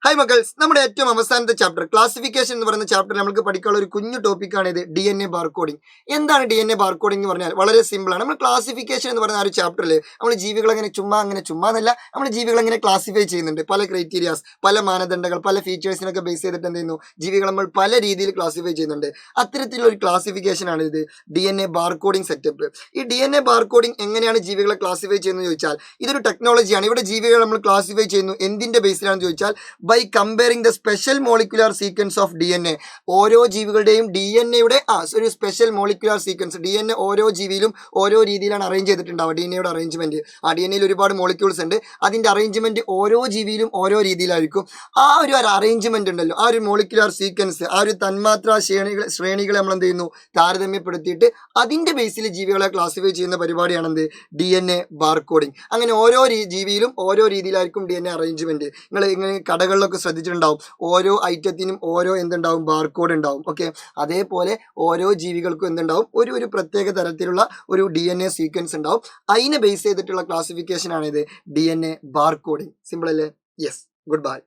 Hi മക്കൾസ്, നമ്മുടെ ഏറ്റവും അവസാനത്തെ ചാപ്റ്റർ ക്ലാസിഫിക്കേഷൻ എന്ന് പറയുന്ന ചാപ്റ്റർ നമുക്ക് പഠിക്കാനുള്ള ഒരു കുഞ്ഞു ടോപ്പിക്കാണ് ഇത് DNA ബാർകോഡിംഗ്. എന്താണ് DNA ബാർകോഡിംഗ് എന്ന് പറഞ്ഞാൽ വളരെ സിമ്പിൾ ആണ്. നമ്മൾ ക്ലാസിഫിക്കേഷൻ എന്ന് പറയുന്ന ആ ഒരു ചാപ്റ്ററിൽ നമ്മൾ ജീവികൾ അങ്ങനെ ചുമ്മാ എന്നല്ല, നമ്മൾ ജീവികൾ എങ്ങനെ ക്ലാസിഫൈ ചെയ്യുന്നുണ്ട്. പല ക്രൈറ്റീരിയാസ്, പല മാനദണ്ഡങ്ങൾ, പല ഫീച്ചേഴ്സിനൊക്കെ ബേസ് ചെയ്തിട്ട് എന്ത് ചെയ്യുന്നു, ജീവികൾ നമ്മൾ പല രീതിയിൽ ക്ലാസിഫൈ ചെയ്യുന്നുണ്ട്. അത്തരത്തിലുള്ള ഒരു ക്ലാസിഫിക്കേഷൻ ആണ് ഇത് DNA ബാർകോഡിംഗ് സെറ്റപ്പ്. ഈ DNA ബാർകോഡിംഗ് എങ്ങനെയാണ് ജീവികളെ ക്ലാസിഫൈ ചെയ്യുന്നത് ചോദിച്ചാൽ ഇതൊരു ടെക്നോളജിയാണ്. ഇവിടെ ജീവികളെ നമ്മൾ ക്ലാസിഫൈ ചെയ്യുന്നു എന്തിന്റെ ബേസിലാണെന്ന് ചോദിച്ചാൽ by comparing the special molecular sequence of DNA. ഓരോ ജീവികളുടെയും DNAയുടെ ഒരു സ്പെഷ്യൽ മോളിക്കുലാർ സീക്വൻസ്. DNA ഓരോ ജീവിയിലും ഓരോ രീതിയിലാണ് അറേഞ്ച് ചെയ്തിട്ടുണ്ടാവുക. DNAയുടെ അറേഞ്ച്മെന്റ്, DNAയിൽ ഒരുപാട് മോളിക്യൂൾസ് ഉണ്ട്. അതിന്റെ അറേഞ്ച്മെന്റ് ഓരോ ജീവിയിലും ഓരോ രീതിയിലായിരിക്കും. ആ ഒരു അറേഞ്ച്മെന്റ് ഉണ്ടല്ലോ, ആ ഒരു മോളിക്കുലാർ സീക്വൻസ്, ആ ഒരു തന്മാത്രാ ശ്രേണികളെ നമ്മൾ എന്ത് ചെയ്യുന്നു, താരതമ്യപ്പെടുത്തിയിട്ട് അതിന്റെ ബേസിൽ ജീവികളെ ക്ലാസിഫൈ ചെയ്യുന്ന പരിപാടിയാണ് എന്ത്, DNA ബാർകോഡിംഗ്. അങ്ങനെ ഓരോ ജീവിയിലും ഓരോ രീതിയിലായിരിക്കും DNA അറേഞ്ച്മെന്റ്. നിങ്ങൾ ഇങ്ങനെ കടകളിലൊക്കെ ശ്രദ്ധിച്ചിട്ടുണ്ടാവും, ഓരോ ഐറ്റത്തിനും ഓരോ എന്തുണ്ടാവും, ബാർകോഡ് ഉണ്ടാവും. ഓക്കെ, അതേപോലെ ഓരോ ജീവികൾക്കും എന്തുണ്ടാവും, ഒരു പ്രത്യേക തരത്തിലുള്ള ഒരു DNA സീക്വൻസ് ഉണ്ടാവും. അതിനെ ബേസ് ചെയ്തിട്ടുള്ള ക്ലാസിഫിക്കേഷൻ ആണ് ഇത് DNA ബാർകോഡിംഗ്. സിമ്പിൾ അല്ലേ? Yes, good bye.